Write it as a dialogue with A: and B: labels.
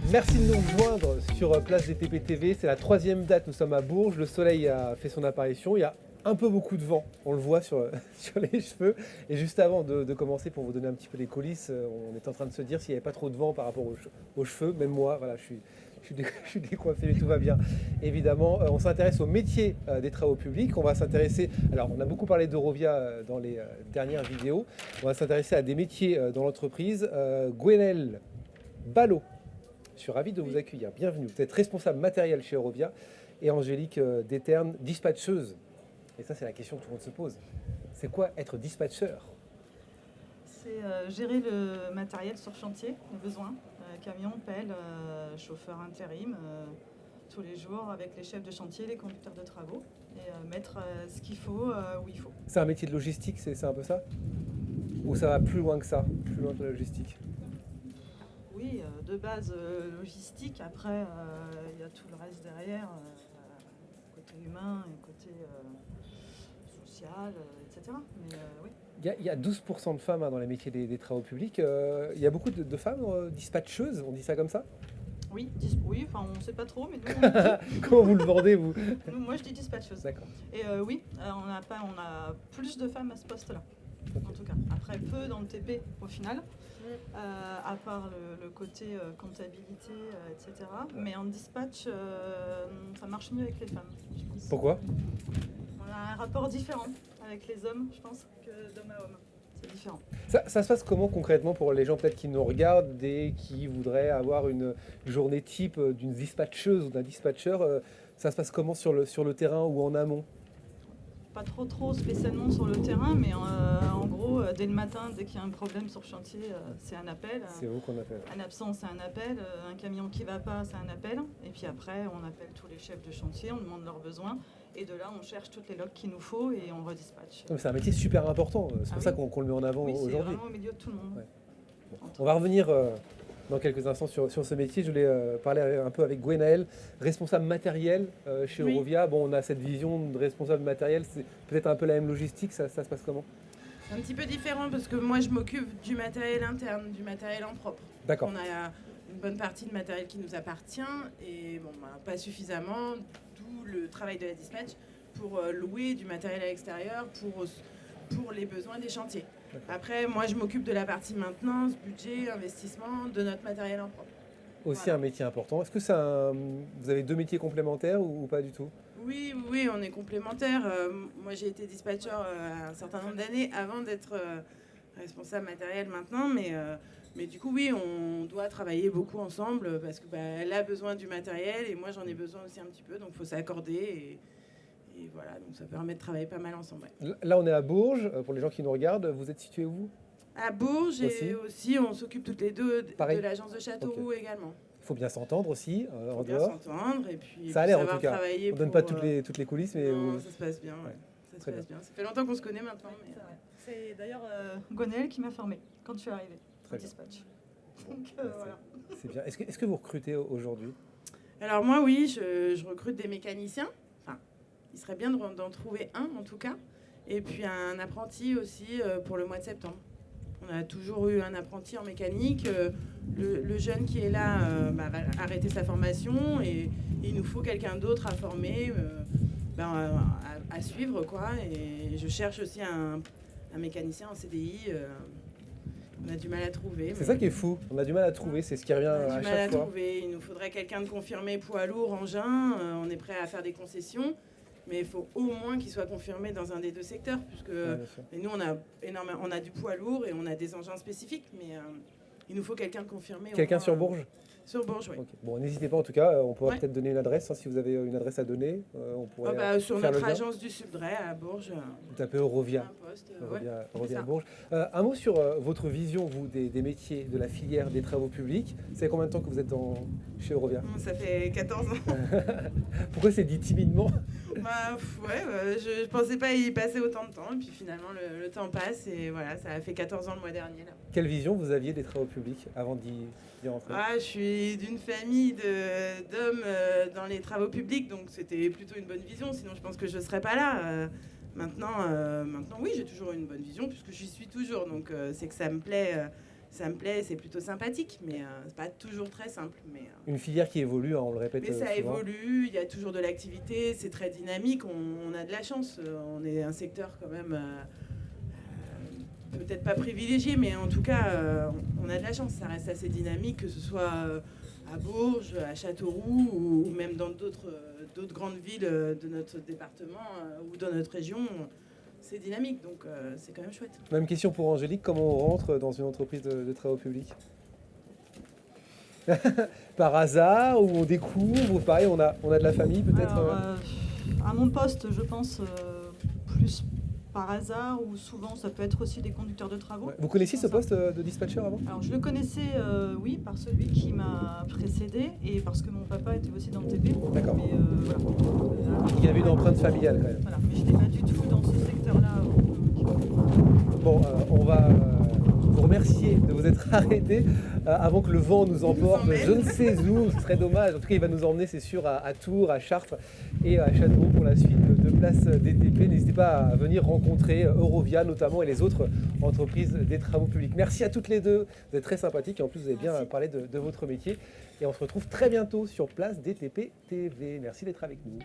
A: Merci de nous rejoindre sur Place des TPTV. C'est la troisième date, nous sommes à Bourges. Le soleil a fait son apparition. Il y a un peu beaucoup de vent, on le voit sur, sur les cheveux. Et juste avant de commencer, pour vous donner un petit peu les coulisses, on est en train de se dire s'il n'y avait pas trop de vent par rapport aux cheveux. Même moi, voilà, je suis décoiffé, mais tout va bien. Évidemment, on s'intéresse au métier des travaux publics. On va s'intéresser, alors on a beaucoup parlé d'Eurovia dans les dernières vidéos. On va s'intéresser à des métiers dans l'entreprise. Gwenaëlle Ballot. Je suis ravi de vous accueillir. Bienvenue. Vous êtes responsable matériel chez Eurovia et Angélique Déterne, dispatcheuse. Et ça, c'est la question que tout le monde se pose. C'est quoi être dispatcheur?
B: C'est gérer le matériel sur chantier, les besoins. Camion, pelle, chauffeur intérim, tous les jours avec les chefs de chantier, les conducteurs de travaux. Et mettre ce qu'il faut où il faut.
A: C'est un métier de logistique, c'est un peu ça? Ou ça va plus loin que ça? Plus loin que la logistique?
B: Oui, de base logistique. Après, il y a tout le reste derrière, côté humain et côté social, etc. Mais oui.
A: Il y a 12% de femmes dans les métiers des travaux publics. Il y a beaucoup de femmes dispatcheuses, on dit ça comme ça?
B: Oui, oui, enfin on ne sait pas trop, mais nous on dit.
A: Comment vous le vendez, vous?
B: Moi je dis dispatcheuse.
A: D'accord.
B: Et oui, on a plus de femmes à ce poste-là. En tout cas. Après, peu dans le TP au final, à part le côté comptabilité, etc. Mais en dispatch, ça marche mieux avec les femmes, je pense.
A: Pourquoi?
B: On a un rapport différent avec les hommes, je pense, que d'homme à homme. C'est différent.
A: Ça se passe comment concrètement pour les gens peut-être qui nous regardent et qui voudraient avoir une journée type d'une dispatcheuse ou d'un dispatcheur? Ça se passe comment sur le terrain ou en amont?
B: Pas trop spécialement sur le terrain, mais en gros, dès le matin, dès qu'il y a un problème sur le chantier, c'est un appel.
A: C'est vous qu'on appelle.
B: Un absent, c'est un appel. Un camion qui ne va pas, c'est un appel. Et puis après, on appelle tous les chefs de chantier, on demande leurs besoins. Et de là, on cherche toutes les logs qu'il nous faut et on redispatche.
A: C'est un métier super important, c'est pour ça qu'on le met en avant aujourd'hui.
B: C'est vraiment au milieu de tout le monde.
A: Ouais. Bon, on va revenir dans quelques instants sur ce métier. Je voulais parler un peu avec Gwenaëlle, responsable matériel chez Eurovia. Bon, on a cette vision de responsable matériel, c'est peut-être un peu la même logistique, ça se passe comment?
C: C'est un petit peu différent parce que moi je m'occupe du matériel interne, du matériel en propre.
A: D'accord.
C: On a une bonne partie de matériel qui nous appartient et bon, pas suffisamment, d'où le travail de la dispatch pour louer du matériel à l'extérieur pour les besoins des chantiers. Après, moi je m'occupe de la partie maintenance, budget, investissement de notre matériel en propre.
A: Aussi
C: Voilà.
A: un métier important. Est-ce que vous avez deux métiers complémentaires ou pas du tout?
C: Oui, on est complémentaires. Moi j'ai été dispatcher un certain nombre d'années avant d'être responsable matériel maintenant, mais du coup oui, on doit travailler beaucoup ensemble parce que elle a besoin du matériel et moi j'en ai besoin aussi un petit peu, donc il faut s'accorder et voilà, donc ça permet de travailler pas mal ensemble. Ouais.
A: Là, on est à Bourges, pour les gens qui nous regardent. Vous êtes situé où?
C: À Bourges et aussi on s'occupe toutes les deux
A: Pareil.
C: de l'agence de Châteauroux également.
A: Il faut bien s'entendre aussi en
C: Bien
A: dehors.
C: s'entendre et puis
A: Ça a l'air en
C: savoir
A: tout cas.
C: travailler
A: On ne donne pas toutes les coulisses, mais
C: non, ça se passe bien. Ouais. Ça se
A: Très
C: passe bien. Ça fait longtemps qu'on se connaît maintenant. Mais...
B: C'est d'ailleurs Gwenaëlle qui m'a formée quand je suis arrivée au dispatch.
A: Bon,
B: Donc, voilà.
A: C'est bien. Est-ce que vous recrutez aujourd'hui?
C: Alors moi oui, je recrute des mécaniciens. Enfin, il serait bien d'en trouver un en tout cas. Et puis un apprenti aussi pour le mois de septembre. On a toujours eu un apprenti en mécanique. Le jeune qui est là va arrêter sa formation et il nous faut quelqu'un d'autre à former, à suivre quoi. Et je cherche aussi un mécanicien en CDI. On a du mal à trouver.
A: C'est ça qui est fou. On a du mal à trouver. C'est ce qui revient à chaque fois.
C: Il nous faudrait quelqu'un de confirmé poids lourd, engin. On est prêt à faire des concessions. Mais il faut au moins qu'il soit confirmé dans un des deux secteurs, puisque et nous on a du poids lourd et on a des engins spécifiques, mais il nous faut quelqu'un de confirmé.
A: Quelqu'un sur Bourges?
C: Sur Bourges, oui.
A: Okay. Bon, n'hésitez pas en tout cas, on pourra peut-être donner une adresse, si vous avez une adresse à donner. On pourrait
C: sur
A: faire
C: notre agence du Subdray à Bourges.
A: Vous tapez Eurovia. Eurovia Bourges. Un mot sur votre vision, vous, des métiers, de la filière des travaux publics. Ça fait combien de temps que vous êtes chez Eurovia?
C: Ça fait 14 ans.
A: Pourquoi c'est dit timidement?
C: Je pensais pas y passer autant de temps, et puis finalement le temps passe, et voilà, ça a fait 14 ans le mois dernier. Là.
A: Quelle vision vous aviez des travaux publics avant d'y rentrer?
C: Je suis d'une famille d'hommes dans les travaux publics, donc c'était plutôt une bonne vision, sinon je pense que je ne serais pas là. Maintenant, oui, j'ai toujours une bonne vision, puisque j'y suis toujours, donc c'est que ça me plaît ça me plaît, c'est plutôt sympathique, mais c'est pas toujours très simple. Mais
A: Une filière qui évolue, hein, on le répète
C: mais ça
A: souvent.
C: évolue, il y a toujours de l'activité, c'est très dynamique, on a de la chance. On est un secteur quand même peut-être pas privilégié, mais en tout cas, on a de la chance. Ça reste assez dynamique, que ce soit à Bourges, à Châteauroux ou même dans d'autres grandes villes de notre département ou dans notre région. C'est dynamique, donc c'est quand même chouette.
A: Même question pour Angélique, comment on rentre dans une entreprise de travaux publics? Par hasard, ou on découvre, ou pareil, on a de la famille peut-être?
B: Alors, à mon poste, je pense plus par hasard, ou souvent ça peut être aussi des conducteurs de travaux.
A: Ouais. Vous connaissiez ce poste de dispatcher avant?
B: Alors je le connaissais, oui, par celui qui m'a précédé et parce que mon papa était aussi dans le TP.
A: D'accord.
B: Mais voilà.
A: Il y avait une empreinte familiale quand même.
B: Voilà, mais je n'étais pas du tout dans ce secteur-là.
A: Bon, on va vous remercier de vous être arrêté avant que le vent nous emporte. Je ne sais où, ce serait dommage. En tout cas, il va nous emmener, c'est sûr, à Tours, à Chartres et à Châteauroux pour la suite de Place DTP. N'hésitez pas à venir rencontrer Eurovia notamment et les autres entreprises des travaux publics. Merci à toutes les deux. Vous êtes très sympathiques et en plus, vous avez bien parlé de votre métier. Et on se retrouve très bientôt sur Place DTP TV. Merci d'être avec nous.